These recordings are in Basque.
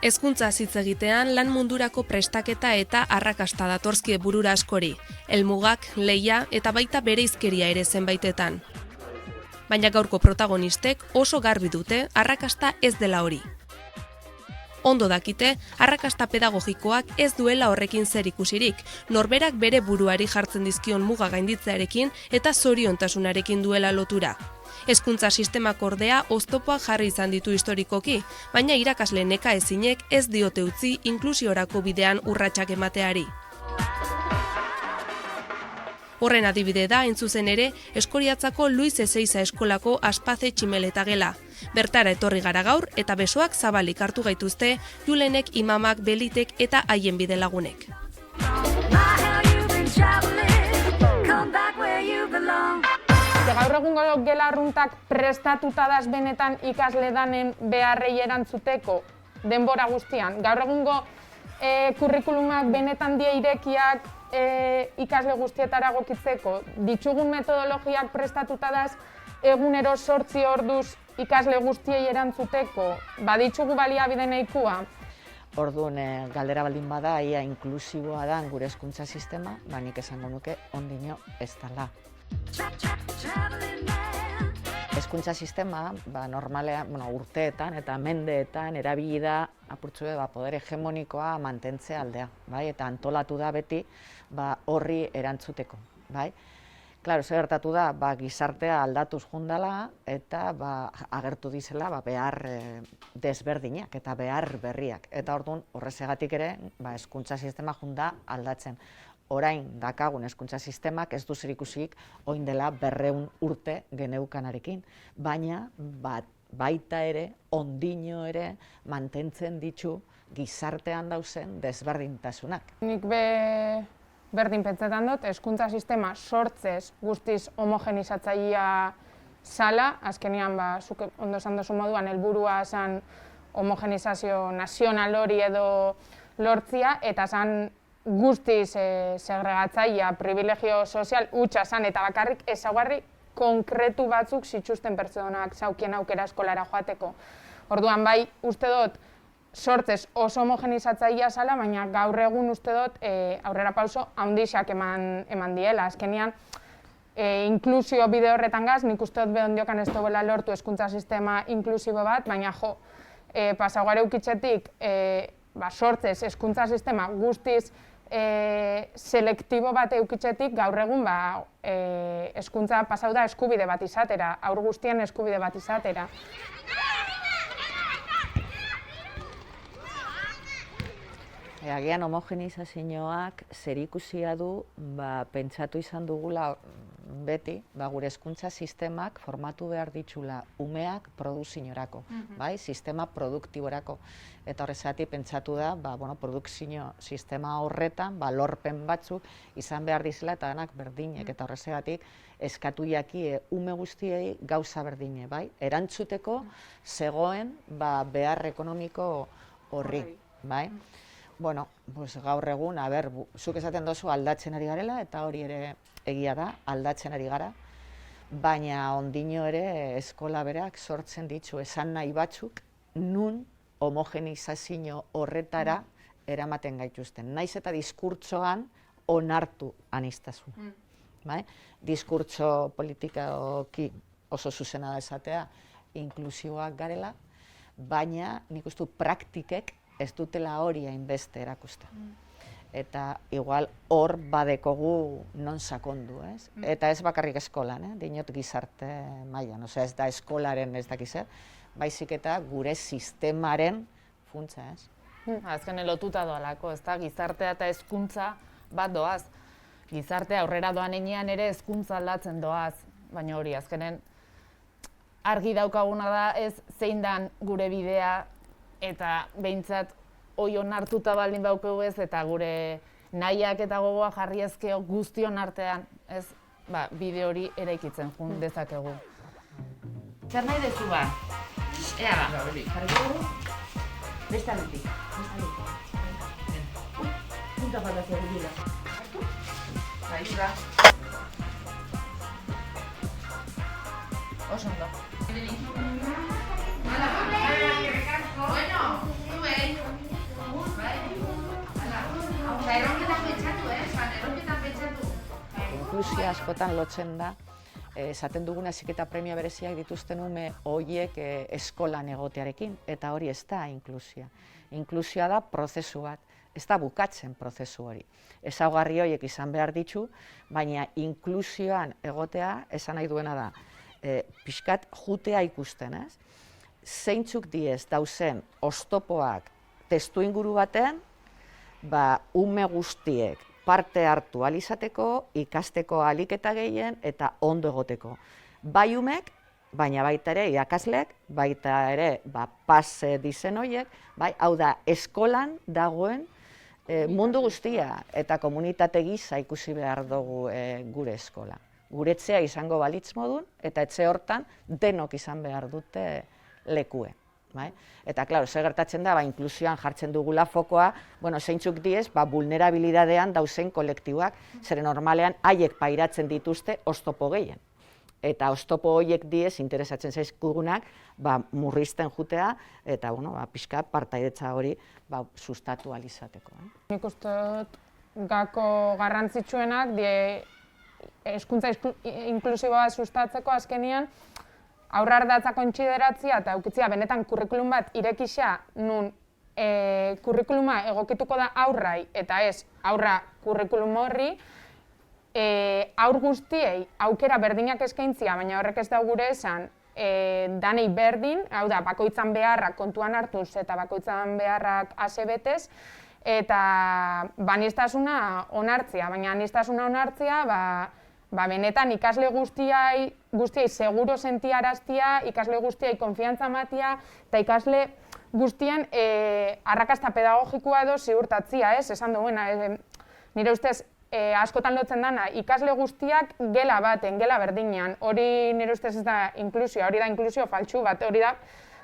Hezkuntzaz hitz egitean lan mundurako prestaketa eta arrakasta datorzkie burura askori, helmugak, lehia eta baita bereizkeria ere zenbaitetan. Baina gaurko protagonistek oso garbi dute arrakasta ez dela hori. Ondo dakite, arrakasta pedagogikoak ez duela horrekin zerikusirik, norberak bere buruari jartzen dizkion muga gainditzearekin eta zoriontasunarekin duela lotura. Hezkuntza sistemak ordea oztopoak jarri izan ditu historikoki, baina irakasle nekaezinek ez diote utzi inklusiorako bidean urratsak emateari. Horren adibide da, hain zuzen ere, Eskoriatzako Luis Ezeiza eskolako Aspaze tximeleta gela. Bertara etorri gara gaur eta besoak zabalik hartu gaituzte Julenek, Imamak, Belitek eta haien bide lagunek. Gaur egungo gela arruntak prestatuta daz benetan ikasle danen beharrei erantzuteko denbora guztian. Gaur egungo kurrikulumak benetan die irekiak ikasle guztietara egokitzeko. Ditugun metodologiak prestatuta daz egunero 8 orduz ikasle guztiei erantzuteko. Baditzugu baliabide nahikoa. Orduan, galdera baldin bada, ia inklusiboa da gure hezkuntza sistema, nik esango nuke ondino ez dela. Hezkuntza sistema normalean urteetan eta mendeetan erabili da apurtzue poder hegemonikoa mantentze aldea, eta antolatu da beti horri erantzuteko. Claro, zer gertatu da, gizartea aldatuz jundala eta agertu dizela behar desberdinak eta behar berriak. Eta orduan, horrezegatik ere, hezkuntza sistema junda aldatzen. Orain dakagun hezkuntza sistemak ez du zerikusirik orain dela 200 urte geneukanarekin, baina baita ere, ondino ere, mantentzen ditu gizartean dauzen desberdintasunak. Nik berdin pentsetan dut, hezkuntza sistema sortzez guztiz homogenizatzailea zala, azkenean, zuk ondo esan duzu moduan, helburua zan homogenizazio nazional hori edo lortzia, eta zan guztiz segregatzailea, privilegio sozial hutsa zan, eta bakarrik ezaugarri konkretu batzuk zituzten pertsonak zaukien aukera eskolara joateko. Orduan uste dut, sortzez oso homogenizatzailea zala, baina gaur egun uste dut aurrera pauso handixak eman diela. Azkenean, inklusio bide horretan gaz, nik uste dut behondiokan ez duela lortu hezkuntza sistema inklusibo bat, baina pasauare ukitzetik sortzez hezkuntza sistema guztiz selektibo bat eukitzetik gaur egun hezkuntza pasau da eskubide bat izatera, haur guztien eskubide bat izatera. Agian homogenizazioak zerikusia du pentsatu izan dugula beti, gure hezkuntza sistemak formatu behar ditxula umeak produzinorako, sistema produktiborako. Eta horrezatik pentsatu da, produkzio sistema horretan, lorpen batzuk izan behar dizela eta denak berdinek. Eta horrezatik eskatu jaki ume guztiei gauza berdine, erantzuteko zegoen behar ekonomiko horri. Gaur egun, zuk esaten dozu aldatzen ari garela, eta hori ere egia da, aldatzen ari gara, baina ondino ere eskola berak sortzen ditu esan nahi batzuk, nun homogenizazio horretara eramaten gaituzten. Naiz eta diskurtsoan onartu aniztasun. Diskurtso politikoki oso zuzena da esatea, inklusiboak garela, baina nik uste praktikek ez dutela hori hainbeste erakusten. Eta igual hor badekogu non sakondu, ez? Eta ez bakarrik eskolan, dinot gizarte mailan, ez da eskolaren ez dakiz, baizik eta gure sistemaren funtsa, ez? Azkenen lotuta doalako, ez da, gizartea eta hezkuntza bat doaz. Gizartea aurrera doan enean ere hezkuntza aldatzen doaz, baina hori azkenen argi daukaguna da ez zein dan gure bidea eta behintzat hoi onartuta baldin baukegu ez, eta gure nahiak eta gogoa jarri ezkeo guztion artean, ez, bide hori eraikitzen jun dezakegu. Zer nahi dezu ba? Ea ba, jarri dugu? Beste aletik. Punta faltazia gudila. Baila. Oso ondo. Bueno, tú ves. erronketan pentsatu, erronketan pentsatu. Inklusioa askotan lotzen da, esaten duguna heziketa premia bereziak dituzten ume horiek eskolan egotearekin, eta hori ez da inklusioa. Inklusioa da prozesu bat, ez da bukatzen prozesu hori. Ezaugarri horiek izan behar ditu, baina inklusioan egotea esan nahi duena da, pixkat jutea ikusten, ez? Zeintzuk diez dauzen oztopoak testuinguru baten, ume guztiek parte hartu ahal izateko, ikasteko ahalik eta gehien eta ondo egoteko. Bai umek, baina baita ere irakasleek, baita ere pase dizen horiek, hau da eskolan dagoen mundu guztia eta komunitate gisa ikusi behar dugu gure eskola. Gure etxea izango balitz modun eta etxe hortan denok izan behar dute lekue. Eta, klaro, zer gertatzen da, inklusioan jartzen dugula fokoa, zeintzuk diez, vulnerabilidadean dauzen kolektiboak, zeren normalean haiek pairatzen dituzte oztopo gehien. Eta oztopo horiek diez, interesatzen zaizkugunak, murrizten jutea, eta, pixka partaidetza hori sustatu ahal izateko. Nik uste dut gako garrantzitsuenak, hezkuntza inklusiboa sustatzeko azkenian, aurrardatza kontsideratzia eta eukitzia benetan kurrikulum bat irekixea nun kurrikuluma egokituko da aurrai eta ez aurra kurrikulum horri, aur guztiei aukera berdinak eskaintzia, baina horrek ez da gure esan danei berdin, hau da, bakoitzan beharrak kontuan hartuz eta bakoitzan beharrak asebetez, eta aniztasuna onartzia, baina aniztasuna onartzia, benetan ikasle guztiai seguro sentiaraztia, ikasle guztiai konfiantza ematia, eta ikasle guztien arrakasta pedagogikoa edo ziurtatzia, esan duena. Nire ustez, askotan lotzen dana, ikasle guztiak gela baten, gela berdinean. Hori nire ustez ez da inklusioa, hori da inklusio faltsu bat, hori da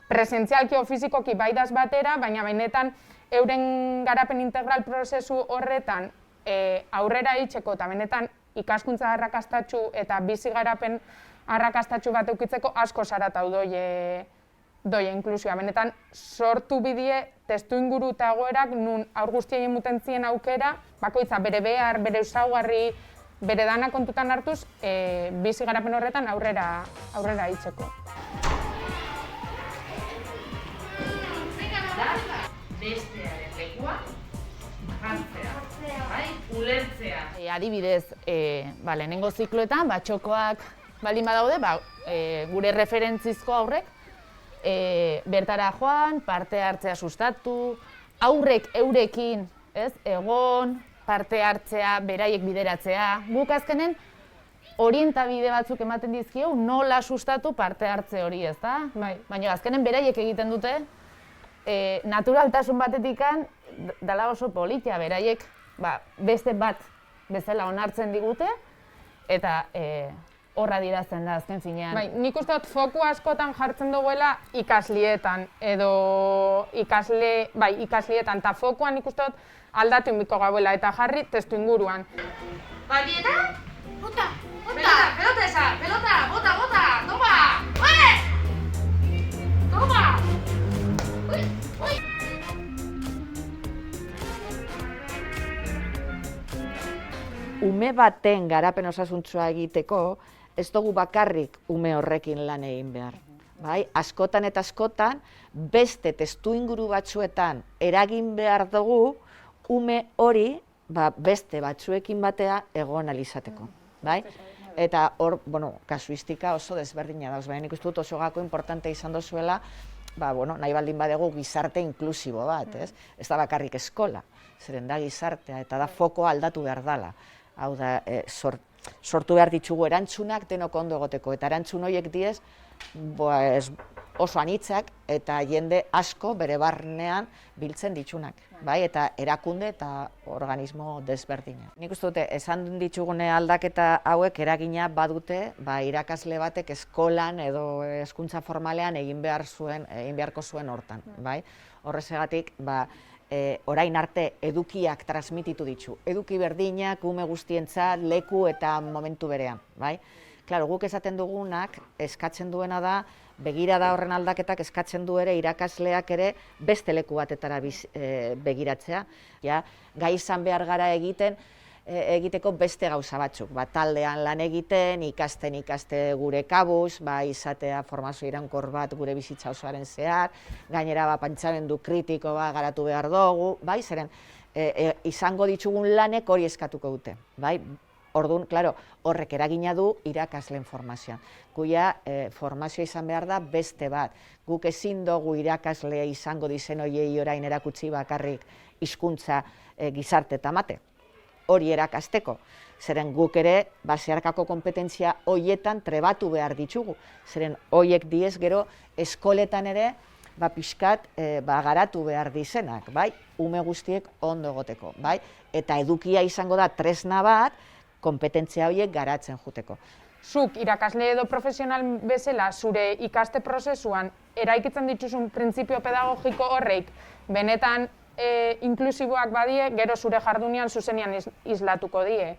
presentzialki o fizikoki baidaz batera, baina benetan euren garapen integral prozesu horretan aurrera itxeko eta benetan ikaskuntza arrakastatxu eta bizi garapen arrakastatxu bat eukitzeko asko saratau doie inklusioa. Benetan sortu bidie testu inguru eta egoerak nun aur guztiei emutentzien aukera, bakoitza bere behar, bere ezaugarri, bere dana kontutan hartuz, bizi garapen horretan aurrera itxeko. Bestearen lekua, jantzea, ulertzea. Adibidez, lehenengo zikloetan, txokoak baldin badaude, gure referentzizko aurrek, bertara joan, parte hartzea sustatu, aurrek eurekin, egon, parte hartzea, beraiek bideratzea. Guk azkenen orientabide batzuk ematen dizkio, nola sustatu parte hartze hori, ez da? Baina azkenen beraiek egiten dute, naturaltasun batetikan dala oso politia, beraiek beste bat bezala onartzen digute, eta horra dirazten da azken finean. Nik uste dut foku askotan jartzen duguela ikaslietan, edo ikaslietan, eta fokuan nik uste dut aldatu inbiko gauela, eta jarri testu inguruan. Eta? Bota! Pelota esa! Pelota! Bota! Toma! Toma! Ume baten garapen osasuntsua egiteko, ez dugu bakarrik ume horrekin lan egin behar. Askotan eta askotan, beste testuinguru batzuetan eragin behar dugu, ume hori beste batzuekin batea egon ahal izateko. Eta hor, kasuistika oso desberdina dauz, baina nik uste dut oso gako importante izan dozuela, nahi baldin badegu gizarte inklusibo bat, ez da bakarrik eskola, zeren da gizartea, eta da fokoa aldatu behar dela. Hau da, sortu behar ditugu erantzunak denok ondo egoteko, eta erantzun horiek diez oso anitzak eta jende asko bere barnean biltzen ditunak, eta erakunde eta organismo desberdinak. Nik uste dute, esan ditugune aldaketa hauek eragina badute irakasle batek eskolan edo hezkuntza formalean egin beharko zuen hortan. Horrezegatik, orain arte edukiak transmititu ditu. Eduki berdinak, ume guztientzat, leku eta momentu berean. Klaro, guk esaten dugunak eskatzen duena da begirada horren aldaketak eskatzen du ere irakasleak ere beste leku batetara begiratzea. Ja, gai izan behar gara egiteko beste gauza batzuk, taldean lan egiten, ikaste gure kabuz, izatea formazio iraunkor bat gure bizitza osoaren zehar, gainera pentsamendu kritiko garatu behar dugu, zeren izango ditugun lanek hori eskatuko dute, Orduan, klaro, horrek eragina du irakasleen formazioan. Guia formazioa izan behar da beste bat. Guk ezin dugu irakasle izango dizen hoiei orain erakutsi bakarrik hizkuntza gizarte eta mate. Hori erakasteko. Zeren guk ere, zeharkako kompetentzia hoietan trebatu behar ditugu. Zeren hoiek diez gero eskoletan ere pixkat garatu behar dizenak, ume guztiek ondo egoteko. Eta edukia izango da tresna bat, kompetentzia horiek garatzen juteko. Zuk irakasle edo profesional bezala zure ikaste prozesuan eraikitzen dituzun printzipio pedagogiko horreik benetan inklusiboak badie, gero zure jardunean zuzenean islatuko die.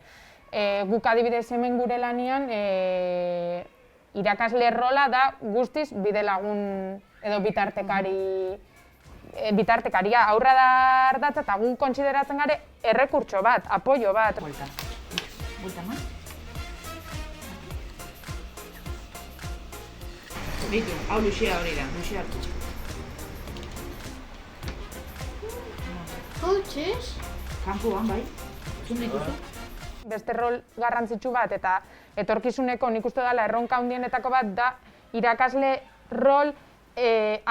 Guk adibidez hemen gure lanian irakasle rola da guztiz bidelagun edo bitartekaria aurra da ardatza eta guk kontsideratzen gare errekurtso bat, apoio bat. Vuelta más. Bitu, hau luxea hori da, luxea hartu. Coaches? Kanpoan, zun dituzu? Beste rol garrantzitsu bat eta etorkizuneko nik uste dela erronka handienetako bat da irakasle rol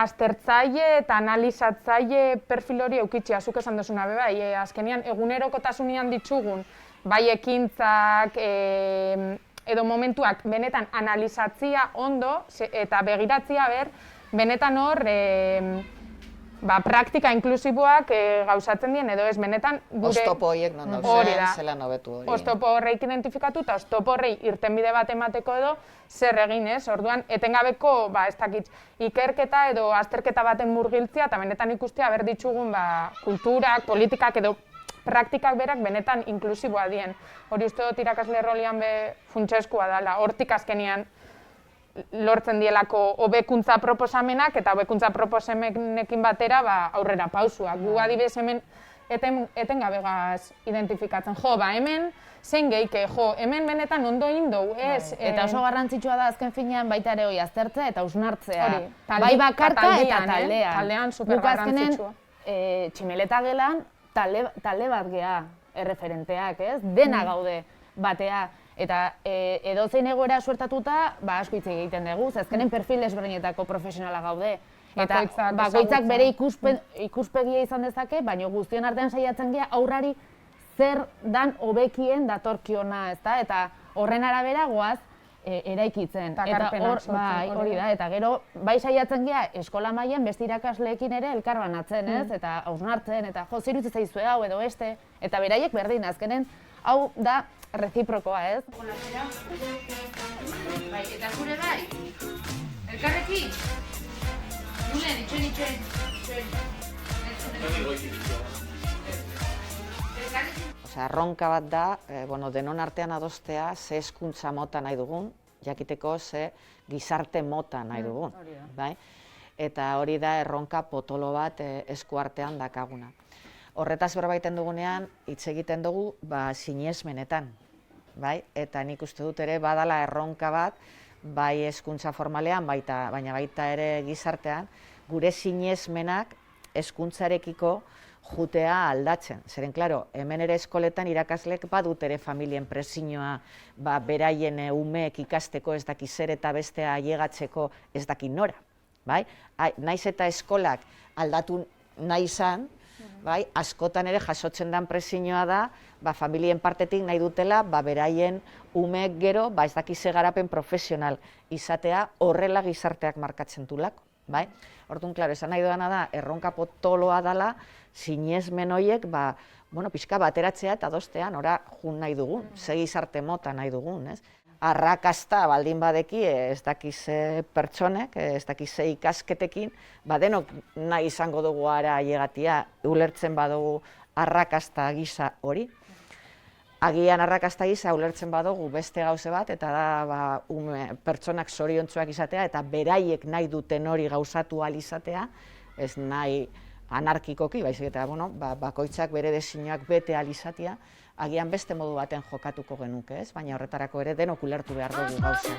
aztertzaile eta analizatzaile perfil hori eukitzea, zuk esan duzuna bai, azkenean egunerokotasunean ditugun bai ekintzak edo momentuak benetan analizatzia ondo eta begiratzia benetan hor praktika inklusiboak gauzatzen dien edo ez benetan gure... Oztopo horiek non dauzen, zelan hobetu hori. Oztopo horreik identifikatu eta oztopo horrei irtenbide bat emateko edo zer egin ez. Orduan, etengabeko ez dakit ikerketa edo azterketa baten murgiltzia eta benetan ikustea ditugun kulturak, politikak edo praktikak berak benetan inklusiboa dien. Hori uste dut irakasle rolian funtsezkoa dela, hortik azkenean lortzen dielako hobekuntza proposamenak eta hobekuntza proposamenekin batera aurrera pausuak. Gu adibidez hemen etengabegaz identifikatzen. Hemen zein gehike, hemen benetan ondo indou, ez? Eta oso garrantzitsua da azken finean baita ere hori aztertzea eta hausnartzea. Bai bakarka eta taldean. Taldean super garrantzitsua. Tximeleta gelan talde bat gea erreferenteak, ez? Dena gaude batea. Eta edozein egoera suertatuta, asko hitz egiten dugu, azkenen perfil ezberdinetako profesionala gaude. Eta bakoitzak bere ikuspegia izan dezake, baina guztion artean saiatzen gea aurrari zer dan hobekien datorkiona, ezta? Eta horren arabera goaz eraikitzen. Hori da, eta gero bai saiatzen gea eskola mailan beste irakasleekin ere elkarbanatzen, ez? Eta hausnartzen, eta jo, zer utzi zaizue hau edo beste, eta beraiek berdin azkenen hau da reziprokoa, ez? Bai, eta zure bai? Elkarrekin? Julen, itxoen. Erronka bat da, denon artean adostea ze hezkuntza mota nahi dugun, jakiteko ze gizarte mota nahi dugun. Eta hori da erronka potolo bat eskuartean dakaguna. Horretaz berbaiten dugunean, hitz egiten dugu sinesmenetan. Eta nik uste dut ere badala erronka bat, bai hezkuntza formalean, baina baita ere gizartean, gure sinesmenak hezkuntzarekiko jutea aldatzen. Zeren, klaro, hemen ere eskoletan irakaslek badut ere familien presioa, beraien umeek ikasteko ez daki zer eta bestea ailegatzeko ez daki nora. Naiz eta eskolak aldatu nahi izan, askotan ere jasotzen den presioa da, familien partetik nahi dutela, beraien umeek gero, ez daki ze garapen profesional izatea horrela gizarteak markatzen dulako. Orduan, klaro, esan nahi doana da, erronka potoloa dela, sinesmen horiek, pixka bateratzea eta adostea nora jun nahi dugun, ze gizarte mota nahi dugun, ez? Arrakasta baldin badeki, ez dakiz pertsonek, ez dakiz ikasketekin, denok nahi izango dugu ara ailegatia, ulertzen badugu arrakasta gisa hori. Agian arrakasta gisa ulertzen badugu beste gauze bat, eta da pertsonak zoriontsuak izatea, eta beraiek nahi duten hori gauzatu ahal izatea, ez nahi anarkikoki, baizik eta bakoitzak bere desioak bete ahal izatea, agian beste modu baten jokatuko genuke, ez? Baina horretarako ere denok ulertu behar dugu gauza.